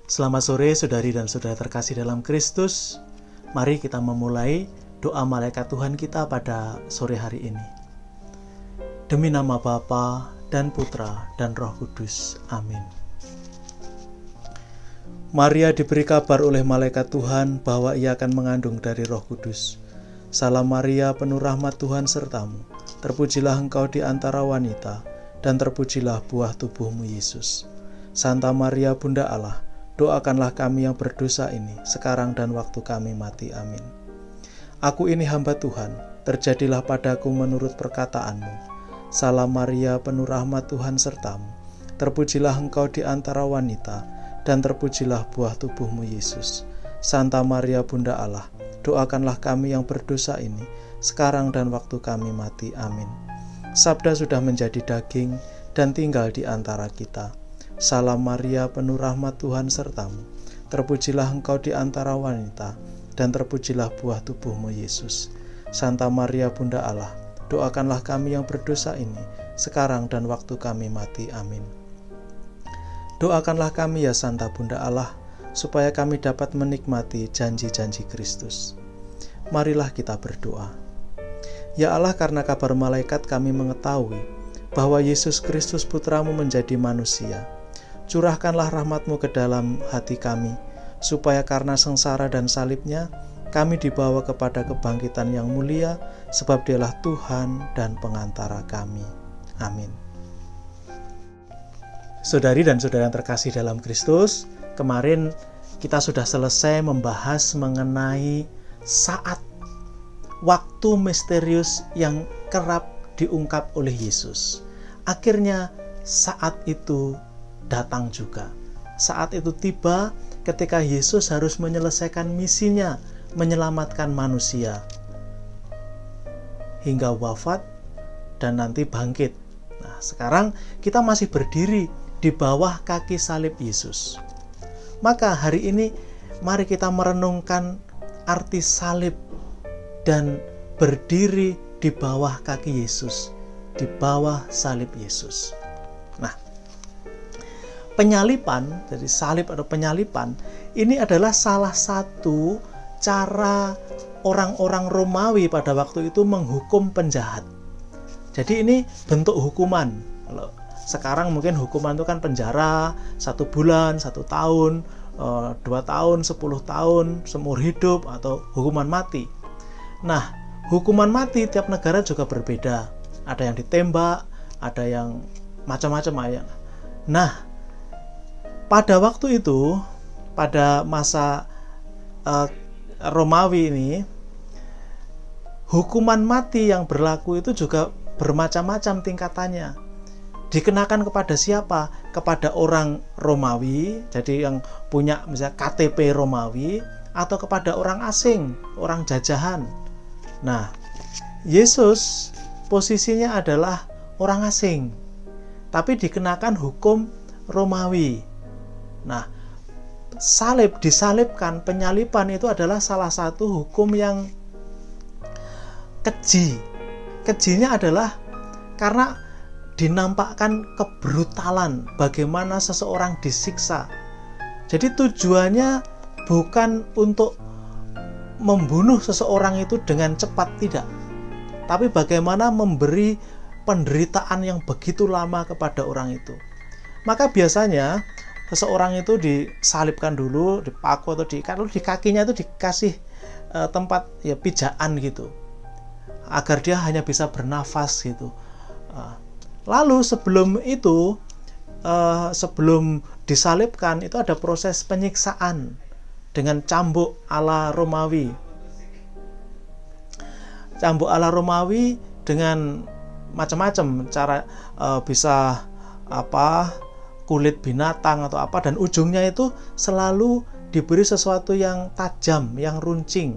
Selamat sore saudari dan saudara terkasih dalam Kristus. Mari kita memulai doa malaikat Tuhan kita pada sore hari ini. Demi nama Bapa dan Putra dan Roh Kudus. Amin. Maria diberi kabar oleh malaikat Tuhan bahwa ia akan mengandung dari Roh Kudus. Salam Maria, penuh rahmat Tuhan sertamu. Terpujilah engkau di antara wanita, dan terpujilah buah tubuhmu Yesus. Santa Maria Bunda Allah, doakanlah kami yang berdosa ini, sekarang dan waktu kami mati. Amin. Aku ini hamba Tuhan, terjadilah padaku menurut perkataanmu. Salam Maria, penuh rahmat Tuhan sertamu. Terpujilah engkau di antara wanita, dan terpujilah buah tubuhmu Yesus. Santa Maria Bunda Allah, doakanlah kami yang berdosa ini, sekarang dan waktu kami mati. Amin. Sabda sudah menjadi daging dan tinggal di antara kita. Salam Maria, penuh rahmat Tuhan sertamu. Terpujilah engkau di antara wanita, dan terpujilah buah tubuhmu Yesus. Santa Maria Bunda Allah, doakanlah kami yang berdosa ini, sekarang dan waktu kami mati. Amin. Doakanlah kami ya Santa Bunda Allah, supaya kami dapat menikmati janji-janji Kristus. Marilah kita berdoa. Ya Allah, karena kabar malaikat kami mengetahui bahwa Yesus Kristus Putramu menjadi manusia. Curahkanlah rahmat-Mu ke dalam hati kami, supaya karena sengsara dan salibnya, kami dibawa kepada kebangkitan yang mulia, sebab Dialah Tuhan dan pengantara kami. Amin. Saudari dan saudara yang terkasih dalam Kristus, kemarin kita sudah selesai membahas mengenai saat waktu misterius yang kerap diungkap oleh Yesus. Akhirnya saat itu datang juga. Saat itu tiba ketika Yesus harus menyelesaikan misinya, menyelamatkan manusia hingga wafat dan nanti bangkit. Nah, sekarang kita masih berdiri di bawah kaki salib Yesus. Maka hari ini mari kita merenungkan arti salib dan berdiri di bawah kaki Yesus, di bawah salib Yesus. Nah, penyalipan, jadi salib atau penyalipan, ini adalah salah satu cara orang-orang Romawi pada waktu itu menghukum penjahat. Jadi ini bentuk hukuman. Kalau sekarang mungkin hukuman itu kan penjara 1 bulan, 1 tahun, 2 tahun, 10 tahun, seumur hidup, atau hukuman mati. Nah, hukuman mati tiap negara juga berbeda. Ada yang ditembak, ada yang macam-macam. Nah, pada waktu itu, pada masa Romawi ini, hukuman mati yang berlaku itu juga bermacam-macam tingkatannya. Dikenakan kepada siapa? Kepada orang Romawi, jadi yang punya misalnya KTP Romawi, atau kepada orang asing, orang jajahan. Nah, Yesus posisinya adalah orang asing, tapi dikenakan hukum Romawi. Nah, disalibkan, penyalipan itu adalah salah satu hukum yang keji. Kejinya adalah karena dinampakkan kebrutalan, bagaimana seseorang disiksa. Jadi tujuannya bukan untuk membunuh seseorang itu dengan cepat, tidak. Tapi bagaimana memberi penderitaan yang begitu lama kepada orang itu. Maka biasanya seseorang itu disalibkan dulu, dipaku atau kalau di kakinya itu dikasih tempat ya pijaan gitu, agar dia hanya bisa bernafas gitu. Lalu sebelum itu, sebelum disalibkan itu ada proses penyiksaan dengan cambuk ala Romawi. Cambuk ala Romawi dengan macam-macam cara, bisa kulit binatang atau apa, dan ujungnya itu selalu diberi sesuatu yang tajam, yang runcing,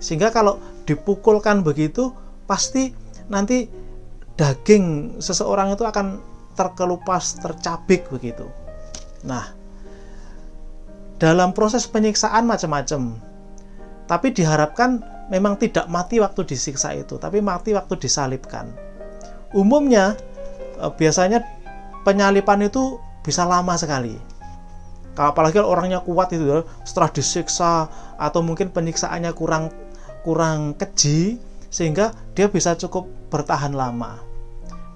sehingga kalau dipukulkan begitu pasti nanti daging seseorang itu akan terkelupas, tercabik begitu. Nah, dalam proses penyiksaan macam-macam, tapi diharapkan memang tidak mati waktu disiksa itu, tapi mati waktu disalibkan. Umumnya biasanya penyalipan itu bisa lama sekali. Apalagi kalau orangnya kuat itu ya, setelah disiksa atau mungkin penyiksaannya kurang keji sehingga dia bisa cukup bertahan lama.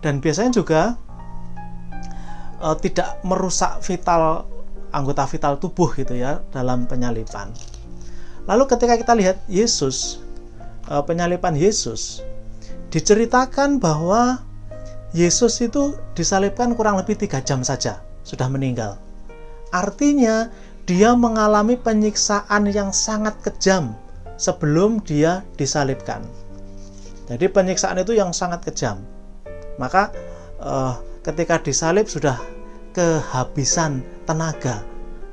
Dan biasanya juga tidak merusak anggota vital tubuh gitu ya dalam penyalipan. Lalu ketika kita lihat Yesus, penyalipan Yesus, diceritakan bahwa Yesus itu disalibkan kurang lebih 3 jam saja sudah meninggal. Artinya dia mengalami penyiksaan yang sangat kejam sebelum dia disalibkan. Jadi penyiksaan itu yang sangat kejam. Maka ketika disalib sudah kehabisan tenaga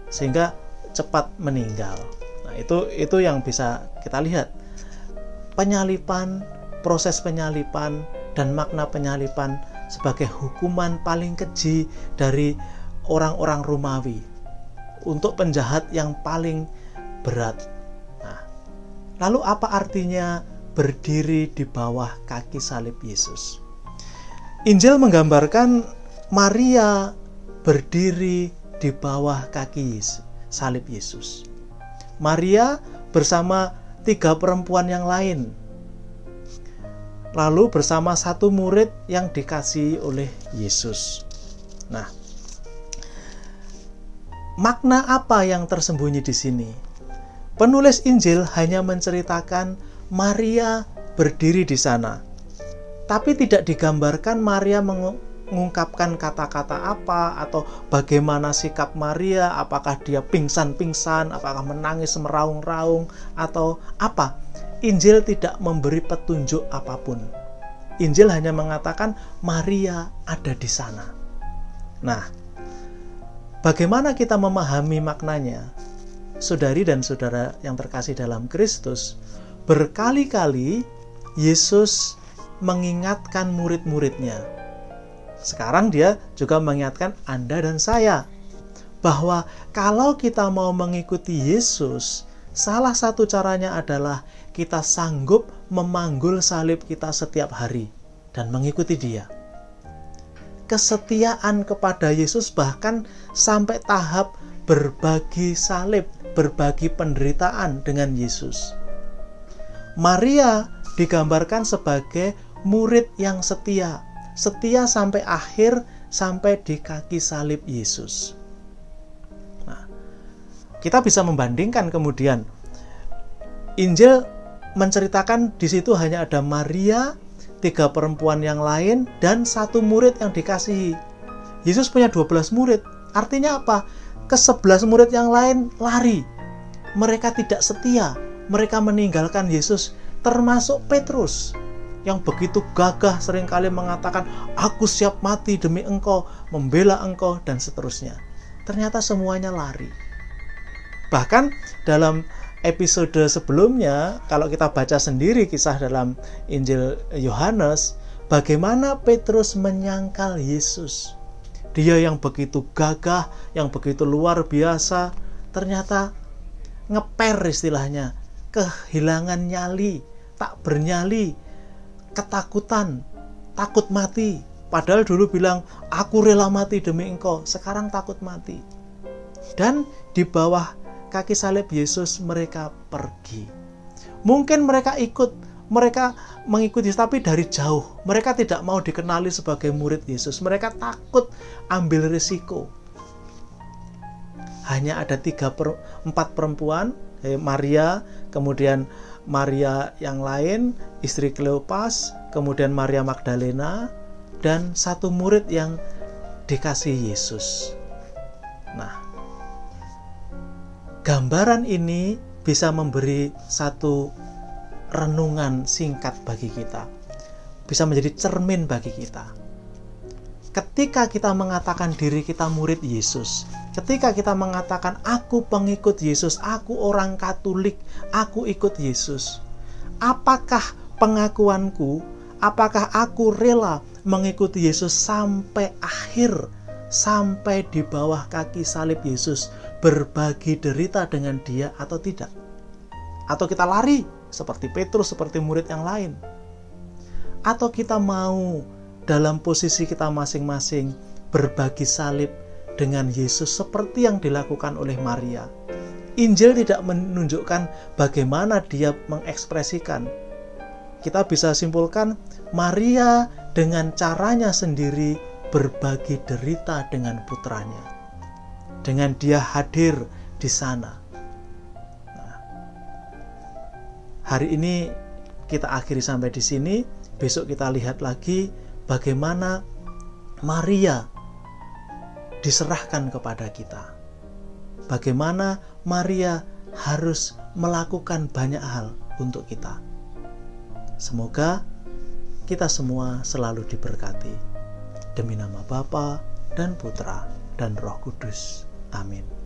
sehingga cepat meninggal. Nah, itu yang bisa kita lihat. Penyalipan, proses penyalipan dan makna penyalipan sebagai hukuman paling keji dari orang-orang Romawi untuk penjahat yang paling berat. Nah, lalu apa artinya berdiri di bawah kaki salib Yesus? Injil menggambarkan Maria berdiri di bawah kaki salib Yesus. Maria bersama 3 perempuan yang lain, lalu bersama 1 murid yang dikasihi oleh Yesus. Nah, makna apa yang tersembunyi di sini? Penulis Injil hanya menceritakan Maria berdiri di sana, tapi tidak digambarkan Maria mengungkapkan kata-kata apa atau bagaimana sikap Maria, apakah dia pingsan-pingsan, apakah menangis meraung-raung atau apa. Injil tidak memberi petunjuk apapun. Injil hanya mengatakan Maria ada di sana. Nah, bagaimana kita memahami maknanya? Saudari dan saudara yang terkasih dalam Kristus, berkali-kali Yesus mengingatkan murid-muridnya. Sekarang dia juga mengingatkan Anda dan saya bahwa kalau kita mau mengikuti Yesus, salah satu caranya adalah kita sanggup memanggul salib kita setiap hari dan mengikuti Dia. Kesetiaan kepada Yesus bahkan sampai tahap berbagi salib, berbagi penderitaan dengan Yesus. Maria digambarkan sebagai murid yang setia sampai akhir, sampai di kaki salib Yesus. Nah, kita bisa membandingkan kemudian. Injil menceritakan di situ hanya ada Maria, 3 perempuan yang lain, dan 1 murid yang dikasihi. Yesus punya 12 murid. Artinya apa? Ke-11 murid yang lain lari. Mereka tidak setia. Mereka meninggalkan Yesus, termasuk Petrus yang begitu gagah seringkali mengatakan, aku siap mati demi engkau, membela engkau, dan seterusnya. Ternyata semuanya lari. Bahkan dalam episode sebelumnya, kalau kita baca sendiri kisah dalam Injil Yohanes, bagaimana Petrus menyangkal Yesus. Dia yang begitu gagah, yang begitu luar biasa, ternyata ngeper istilahnya, kehilangan nyali, tak bernyali, ketakutan, takut mati. Padahal dulu bilang, aku rela mati demi engkau. Sekarang takut mati. Dan di bawah kaki salib Yesus mereka pergi. Mungkin mereka mengikuti, tapi dari jauh. Mereka tidak mau dikenali sebagai murid Yesus. Mereka takut ambil risiko. Hanya ada 4 perempuan, Maria, kemudian Maria yang lain, istri Kleopas, kemudian Maria Magdalena, dan 1 murid yang dikasihi Yesus. Nah, gambaran ini bisa memberi satu renungan singkat bagi kita, bisa menjadi cermin bagi kita. Ketika kita mengatakan diri kita murid Yesus, ketika kita mengatakan aku pengikut Yesus, aku orang Katolik, aku ikut Yesus, apakah pengakuanku, apakah aku rela mengikuti Yesus sampai akhir, sampai di bawah kaki salib Yesus, berbagi derita dengan Dia atau tidak? Atau kita lari seperti Petrus, seperti murid yang lain? Atau kita mau dalam posisi kita masing-masing berbagi salib dengan Yesus seperti yang dilakukan oleh Maria. Injil tidak menunjukkan bagaimana dia mengekspresikan. Kita bisa simpulkan Maria dengan caranya sendiri berbagi derita dengan putranya. Dengan dia hadir di sana. Nah, hari ini kita akhiri sampai di sini. Besok kita lihat lagi bagaimana Maria diserahkan kepada kita. Bagaimana Maria harus melakukan banyak hal untuk kita. Semoga kita semua selalu diberkati. Demi nama Bapa dan Putra dan Roh Kudus. Amin.